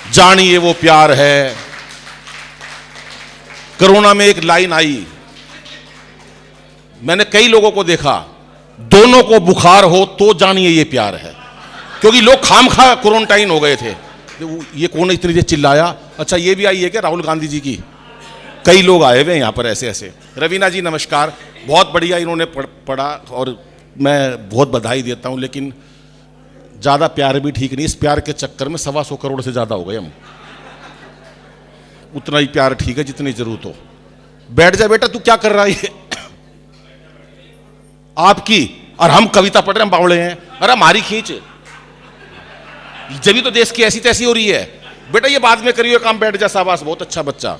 जानिए वो प्यार है। कोरोना में एक लाइन आई, मैंने कई लोगों को देखा, दोनों को बुखार हो तो जानिए ये प्यार है, क्योंकि लोग खामखा क्वारंटाइन हो गए थे। ये कौन इतनी देर चिल्लाया? अच्छा ये भी आई है क्या राहुल गांधी जी की? कई लोग आए हुए हैं यहाँ पर ऐसे ऐसे। रवीना जी नमस्कार, बहुत बढ़िया इन्होंने पढ़ा और मैं बहुत बधाई देता हूँ, लेकिन ज़्यादा प्यार भी ठीक नहीं। इस प्यार के चक्कर में 125 करोड़ से ज़्यादा हो गए हम। उतना ही प्यार ठीक है जितनी जरूरत हो। बैठ जा बेटा, तू क्या कर रहा है? आपकी और हम कविता पढ़ रहे हैं, हम बावड़े हैं। अरे हमारी खींच, जब भी तो देश की ऐसी तैसी हो रही है। बेटा ये बाद में करिए काम, बैठ जा, शाबाश, बहुत अच्छा बच्चा।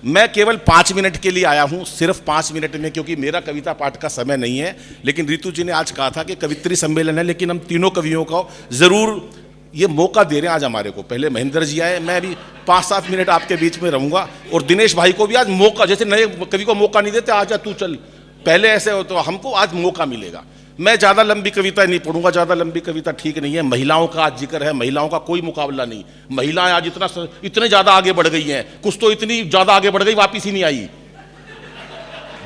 मैं केवल 5 मिनट के लिए आया हूं, सिर्फ 5 मिनट में, क्योंकि मेरा कविता पाठ का समय नहीं है। लेकिन रितु जी ने आज कहा था कि कवित्री सम्मेलन है, लेकिन हम तीनों कवियों को जरूर ये मौका दे रहे हैं आज हमारे को। पहले महेंद्र जी आए, मैं भी 5-7 मिनट आपके बीच में रहूंगा, और दिनेश भाई को भी आज मौका, जैसे नए कवि को मौका नहीं देते, आजा तू चल, पहले ऐसे हो, तो हमको आज मौका मिलेगा। मैं ज़्यादा लंबी कविता नहीं पढ़ूंगा, ज़्यादा लंबी कविता ठीक नहीं है। महिलाओं का आज जिक्र है, महिलाओं का कोई मुकाबला नहीं। महिलाएं आज इतने ज़्यादा आगे बढ़ गई हैं, कुछ तो इतनी ज़्यादा आगे बढ़ गई वापिस ही नहीं आई,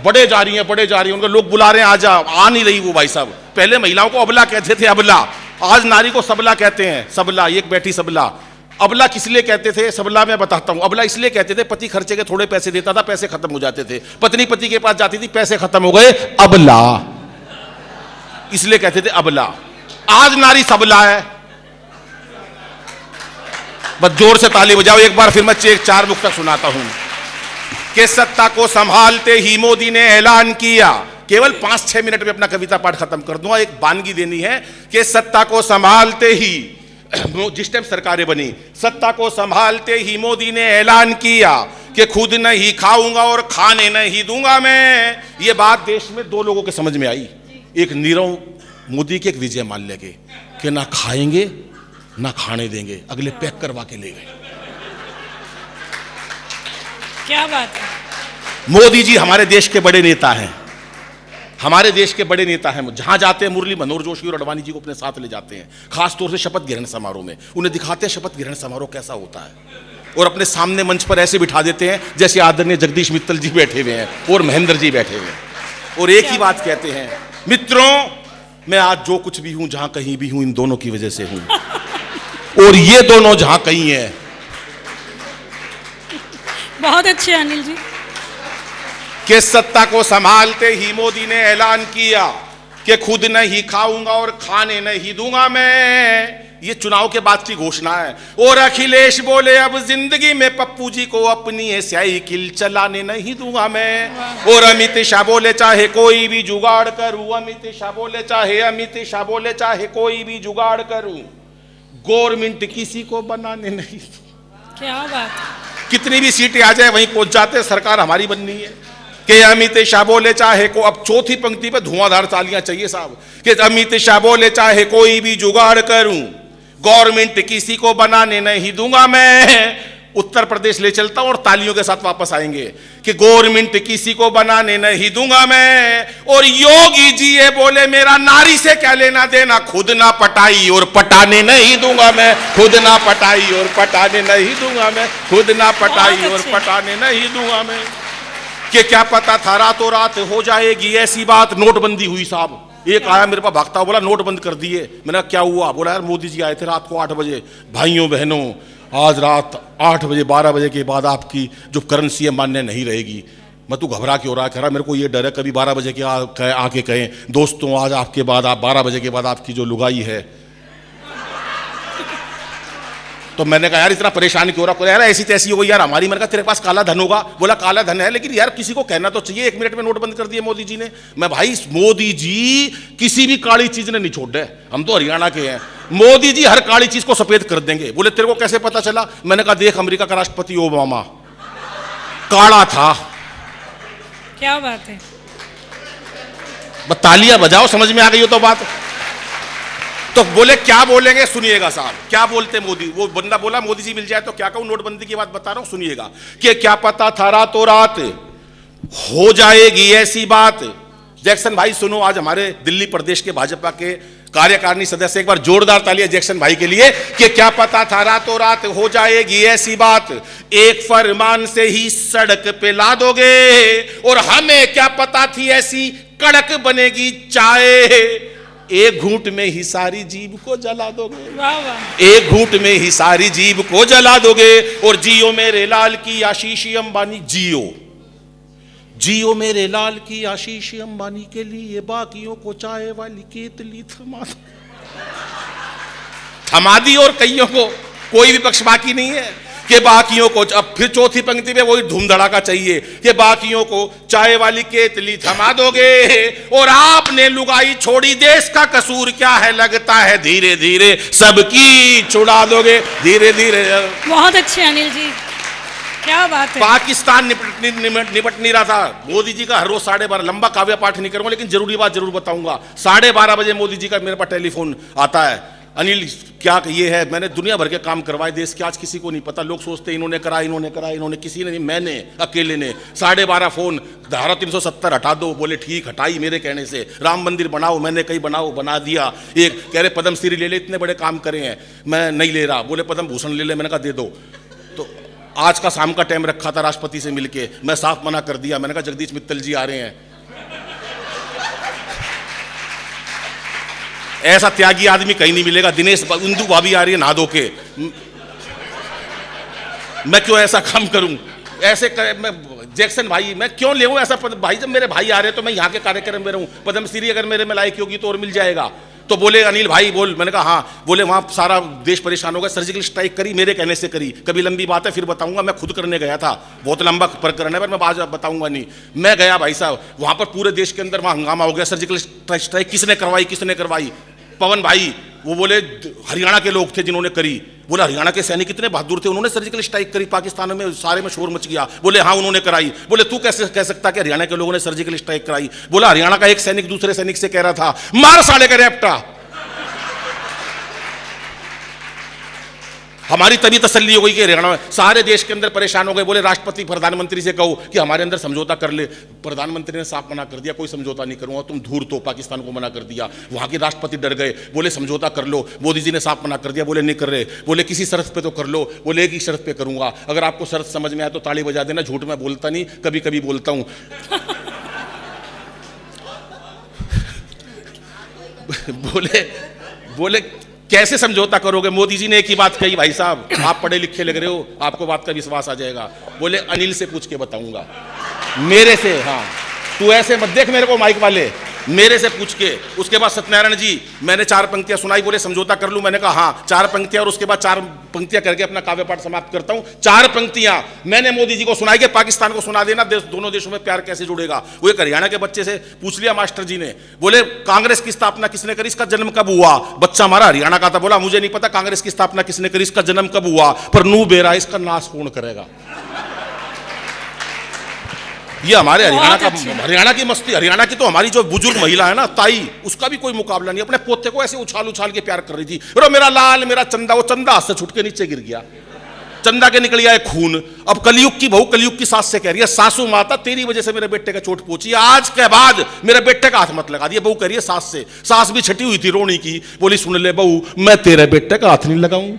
बढ़े जा रही हैं, बढ़े जा रही हैं। उनको लोग बुला रहे हैं, आजा, आ नहीं रही वो भाई साहब। पहले महिलाओं को अबला कहते थे, अबला। आज नारी को सबला कहते हैं, सबला, एक बैठी सबला। अबला किस लिए कहते थे? सबला मैं बताता हूं। अबला इसलिए कहते थे, पति खर्चे के थोड़े पैसे देता था, पैसे खत्म हो जाते थे। पत्नी पति के पास जाती थी, पैसे खत्म हो गए, अबला, इसलिए कहते थे अबला। आज नारी सबला है। बस जोर से ताली बजाओ एक बार, फिर मैं 4 नुक्ता सुनाता हूं। कि सत्ता को संभालते ही मोदी ने ऐलान किया, केवल 5-6 मिनट में अपना कविता पाठ खत्म कर दूंगा। एक वानगी देनी है कि सत्ता को संभालते ही, जिस टाइम सरकारें बनी, सत्ता को संभालते ही मोदी ने ऐलान किया कि खुद नहीं खाऊंगा और खाने नहीं दूंगा मैं। ये बात देश में 2 लोगों के समझ में आई, एक नीरव मोदी के, एक विजय माल्या के, कि ना खाएंगे ना खाने देंगे, अगले पैक करवा के ले गए। क्या बात है। मोदी जी हमारे देश के बड़े नेता हैं, हमारे देश के बड़े नेता हैं। जहां जाते हैं मुरली मनोहर जोशी और अडवाणी जी को अपने साथ ले जाते हैं, खासतौर से शपथ ग्रहण समारोह में। उन्हें दिखाते हैं शपथ ग्रहण समारोह कैसा होता है, और अपने सामने मंच पर ऐसे बिठा देते हैं जैसे आदरणीय जगदीश मित्तल जी बैठे हुए हैं और महेंद्र जी बैठे हुए हैं, और एक ही बात कहते हैं, मित्रों मैं आज जो कुछ भी हूं, जहां कहीं भी हूं, इन दोनों की वजह से हूं, और ये दोनों जहां कहीं हैं। बहुत अच्छे अनिल जी। कि सत्ता को संभालते ही मोदी ने ऐलान किया कि खुद नहीं खाऊंगा और खाने नहीं दूंगा मैं। ये चुनाव के बाद की घोषणा है। और अखिलेश बोले अब जिंदगी में पप्पू जी को अपनी साइकिल चलाने नहीं दूंगा मैं। और अमित शाह बोले चाहे कोई भी जुगाड़ करूं, अमित शाह बोले चाहे कोई भी जुगाड़ करूं, गवर्नमेंट किसी को बनाने नहीं। क्या बात है। कितनी भी सीटें आ जाए वहीं पहुंच जाते, सरकार हमारी बननी है। कि अमित शाह बोले चाहे को, अब चौथी पंक्ति पे धुआंधार तालियां चाहिए साहब। कि अमित शाह बोले चाहे कोई भी जुगाड़ करूं, गवर्नमेंट किसी को बनाने नहीं दूंगा मैं। उत्तर प्रदेश ले चलता हूं और तालियों के साथ वापस आएंगे कि गवर्नमेंट किसी को बनाने नहीं दूंगा मैं। और योगी जी ये बोले मेरा नारी से क्या लेना देना, खुद ना पटाई और पटाने नहीं दूंगा मैं, खुद ना पटाई और पटाने नहीं दूंगा मैं, खुद ना पटाई और पटाने नहीं दूंगा मैं। कि क्या पता था रातों रात हो जाएगी ऐसी बात, नोटबंदी हुई साहब। एक आया मेरे पास भागता, बोला नोट बंद कर दिए। मैंने कहा क्या हुआ? बोला यार मोदी जी आए थे रात को 8 बजे। भाइयों बहनों, आज रात 8 बजे 12 बजे के बाद आपकी जो करेंसी है मान्य नहीं रहेगी। मैं तू घबरा क्यों रहा? कह रहा मेरे को ये डर है कभी 12 बजे के आके कहें दोस्तों आज आपके बाद, आप 12 बजे के बाद आपकी जो लुगाई है। तो मैंने कहा यार इतना परेशान क्यों रहा? यार ऐसी तैसी हो गई यार हमारी। मैंने कहा तेरे पास काला धन होगा? बोला काला धन है, लेकिन यार किसी को कहना तो चाहिए। 1 मिनट में नोट बंद कर दिए मोदी जी ने। मैं भाई मोदी जी किसी भी काली चीज ने नहीं छोड़ दे, हम तो हरियाणा के हैं। मोदी जी हर काली चीज को सफेद कर देंगे। बोले तेरे को कैसे पता चला? मैंने कहा देख अमेरिका का राष्ट्रपति ओबामा काला था। क्या बात है। तालियां बजाओ, समझ में आ गई हो तो बात। तो बोले क्या बोलेंगे सुनिएगा साहब, क्या बोलते मोदी। वो बंदा बोला मोदी जी मिल जाए तो क्या कहूं, नोटबंदी की बात बता रहा हूं सुनिएगा। कि क्या पता था रातों रात हो जाएगी ऐसी बात। जैक्सन भाई सुनो, आज हमारे दिल्ली प्रदेश के भाजपा के कार्यकारिणी सदस्य, एक बार जोरदार तालियां जैक्सन भाई के लिए कि क्या पता था रातों रात हो जाएगी ऐसी बात, एक फरमान से ही सड़क पे ला दोगे, और हमें क्या पता थी ऐसी कड़क बनेगी चाय, एक घूंट में ही सारी जीभ को जला दोगे, वाह वाह, एक घूंट में ही सारी जीभ को जला दोगे, और जियो मेरे लाल की आशीष अंबानी, जियो जियो मेरे लाल की आशीष अंबानी के लिए बाकियों को चाय वाली केतली थमा दी, और कईयों को कोई विपक्ष बाकी नहीं है कि बाकियों को, अब फिर चौथी पंक्ति में वही धूम धड़ाका चाहिए कि बाकियों को चाय वाली केतली थमा दोगे, और आपने लुगाई छोड़ी, देश का कसूर क्या है, लगता है धीरे धीरे सबकी छुड़ा दोगे, धीरे धीरे। बहुत अच्छे अनिल जी, क्या बात है। पाकिस्तान निपट नहीं रहा था, मोदी जी का हर रोज 12:30, लंबा काव्य पाठ नहीं करूंगा लेकिन जरूरी बात जरूर बताऊंगा, 12:30 बजे मोदी जी का मेरे पास टेलीफोन आता है, अनिल क्या ये है, मैंने दुनिया भर के काम करवाए देश के, आज किसी को नहीं पता, लोग सोचते हैं इन्होंने करा, किसी ने नहीं, मैंने अकेले ने 12:30 फोन, धारा 370 हटा दो, बोले ठीक, हटाई मेरे कहने से, राम मंदिर बनाओ, मैंने कहीं बनाओ, बना दिया, एक कह रहे पद्म श्री ले ले, इतने बड़े काम करे हैं, मैं नहीं ले रहा, बोले पद्म भूषण ले ले, मैंने कहा दे दो, तो आज का शाम का टाइम रखा था राष्ट्रपति से मिलके, मैं साफ मना कर दिया, मैंने कहा जगदीश मित्तल जी आ रहे हैं, ऐसा त्यागी आदमी कहीं नहीं मिलेगा, दिनेश इंदु भाभी आ रही है नहा धो के, मैं क्यों ऐसा काम करूं, ऐसे मैं जैक्सन भाई मैं क्यों ले ऐसा भाई, जब मेरे भाई आ रहे हैं तो मैं यहाँ के कार्यक्रम में रहूं, पद्मश्री अगर मेरे में लायक होगी तो और मिल जाएगा, तो बोले अनिल भाई बोल, मैंने कहा हाँ, बोले वहां सारा देश परेशान होगा, सर्जिकल स्ट्राइक करी मेरे कहने से करी, कभी लंबी बात है फिर बताऊंगा, मैं खुद करने गया था, बहुत लंबा प्रकरण है पर मैं बात बताऊंगा नहीं, मैं गया भाई साहब, वहां पर पूरे देश के अंदर वहां हंगामा हो गया, सर्जिकल स्ट्राइक किसने करवाई, पवन भाई, वो बोले हरियाणा के लोग थे जिन्होंने करी, बोला हरियाणा के सैनिक कितने बहादुर थे, उन्होंने सर्जिकल स्ट्राइक करी, पाकिस्तान में सारे में शोर मच गया, बोले हाँ उन्होंने कराई, बोले तू कैसे कह सकता कि हरियाणा के लोगों ने सर्जिकल स्ट्राइक कराई, बोला हरियाणा का एक सैनिक दूसरे सैनिक से कह रहा था मार साले का रैप्टा, हमारी तभी तसल्ली हो गई कि हरियाणा में सारे देश के अंदर परेशान हो गए, बोले राष्ट्रपति प्रधानमंत्री से कहो कि हमारे अंदर समझौता कर ले, प्रधानमंत्री ने साफ मना कर दिया, कोई समझौता नहीं करूंगा, तुम धूर्त हो, पाकिस्तान को मना कर दिया, वहां के राष्ट्रपति डर गए, बोले समझौता कर लो, मोदी जी ने साफ मना कर दिया, बोले नहीं कर रहे, बोले किसी शर्त पे तो कर लो, बोले एक ही शर्त पे करूंगा, अगर आपको शर्त समझ में आए तो ताली बजा देना, झूठ में बोलता नहीं, कभी कभी बोलता हूं बोले कैसे समझौता करोगे, मोदी जी ने एक ही बात कही, भाई साहब आप पढ़े लिखे लग रहे हो, आपको बात का विश्वास आ जाएगा, बोले अनिल से पूछ के बताऊंगा, मेरे से, हाँ तू ऐसे मत देख मेरे को माइक वाले, मेरे से पूछ के। उसके बाद सत्यनारायण जी, मैंने 4 पंक्तियां सुनाई, बोले समझौता कर लूं, मैंने कहा हाँ 4 पंक्तियां, और उसके बाद 4 पंक्तियां करके अपना काव्य पाठ समाप्त करता हूं। 4 पंक्तियां मैंने मोदी जी को सुनाई कि पाकिस्तान को सुना देना, दोनों देशों में प्यार कैसे जुड़ेगा। वो एक हरियाणा के बच्चे से पूछ लिया मास्टर जी ने, बोले कांग्रेस की स्थापना किसने करी, इसका जन्म कब हुआ, बच्चा हमारा हरियाणा का था, बोला मुझे नहीं पता कांग्रेस की स्थापना किसने करी, इसका जन्म कब हुआ, पर नू बेरा इसका नाश कौन करेगा। ये हमारे हरियाणा की मस्ती, हरियाणा की तो हमारी जो बुजुर्ग महिला है ना ताई, उसका भी कोई मुकाबला नहीं, अपने पोते को ऐसे उछाल उछाल के प्यार कर रही थी, अरे मेरा लाल मेरा चंदा, वो चंदा हाथ से छूट के नीचे गिर गया, चंदा के निकल गया खून। अब कलयुग की बहू कलयुग की सास से कह रही है, सासू माता तेरी वजह से मेरे बेटे का चोट पहुंची, आज के बाद मेरे बेटे का हाथ मत लगा दिया। बहू कह रही है सास से, सास भी छटी हुई थी रोनी की, बोली सुन ले बहू मैं तेरे बेटे का हाथ नहीं लगाऊं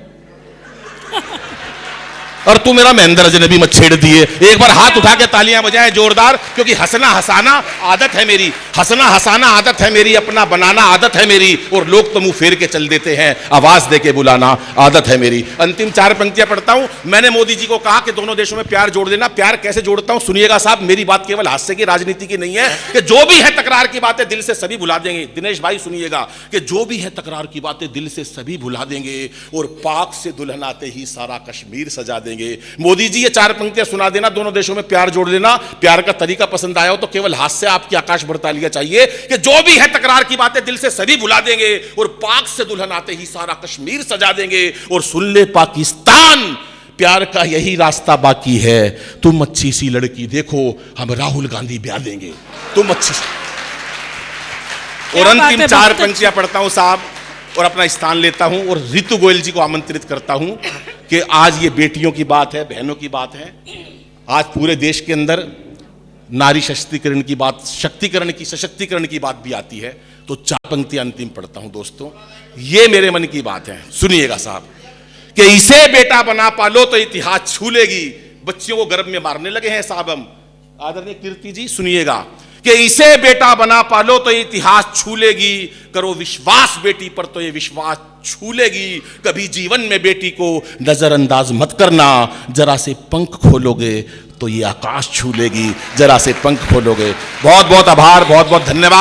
और तू मेरा महेंद्र अजनबी मत छेड़ दिए। एक बार हाथ उठा के तालियां बजाएं जोरदार, क्योंकि हंसना हंसाना आदत है मेरी, हंसना हंसाना आदत है मेरी, अपना बनाना आदत है मेरी, और लोग तो मुंह फेर के चल देते हैं, आवाज दे के बुलाना आदत है मेरी। अंतिम 4 पंक्तियां पढ़ता हूं। मैंने मोदी जी को कहा कि दोनों देशों में प्यार जोड़ देना। प्यार कैसे जोड़ता हूं सुनिएगा साहब, मेरी बात केवल हास्य की राजनीति की नहीं है कि जो भी है तकरार की बातें दिल से सभी भुला देंगे। दिनेश भाई सुनिएगा कि जो भी है तकरार की बातें दिल से सभी भुला देंगे, और पाक से दुल्हन आते ही सारा कश्मीर सजा देंगे। मोदी जी ये 4 पंक्तियां सुना देना, दोनों देशों में प्यार जोड़ देना। प्यार का तरीका पसंद आया हो तो केवल हाथ से आपकी आकाश बरतालिया चाहिए कि जो भी है तकरार की बातें दिल से सभी भुला देंगे, और पाक से दुल्हन आते ही सारा कश्मीर सजा देंगे। और सुन ले पाकिस्तान, प्यार का यही रास्ता बाकी है, तुम अच्छी सी लड़की देखो हम राहुल गांधी ब्याह देंगे, तुम अच्छी सी। और अंतिम 4 पंक्तियां पढ़ता हूं साहब, और अपना स्थान लेता हूं, और रितु गोयल जी को आमंत्रित करता हूं कि आज ये बेटियों की बात है, बहनों की बात है। आज पूरे देश के अंदर नारी सशक्तिकरण की बात, सशक्तिकरण की बात भी आती है, तो 4 पंक्तियां अंतिम पढ़ता हूं दोस्तों। ये मेरे मन की बात है, सुनिएगा साहब। कि इसे बेटा बना पालो तो इतिहास छू लेगी। बच्चियों को गर्भ में मारने लगे हैं साहब हम। आदरणीय कीर्ति जी सुनिएगा। कि इसे बेटा बना पालो तो इतिहास छू लेगी, करो विश्वास बेटी पर तो ये विश्वास छू लेगी। कभी जीवन में बेटी को नजरअंदाज मत करना, जरा से पंख खोलोगे तो ये आकाश छू लेगी। जरा से पंख खोलोगे। बहुत बहुत आभार, बहुत बहुत धन्यवाद।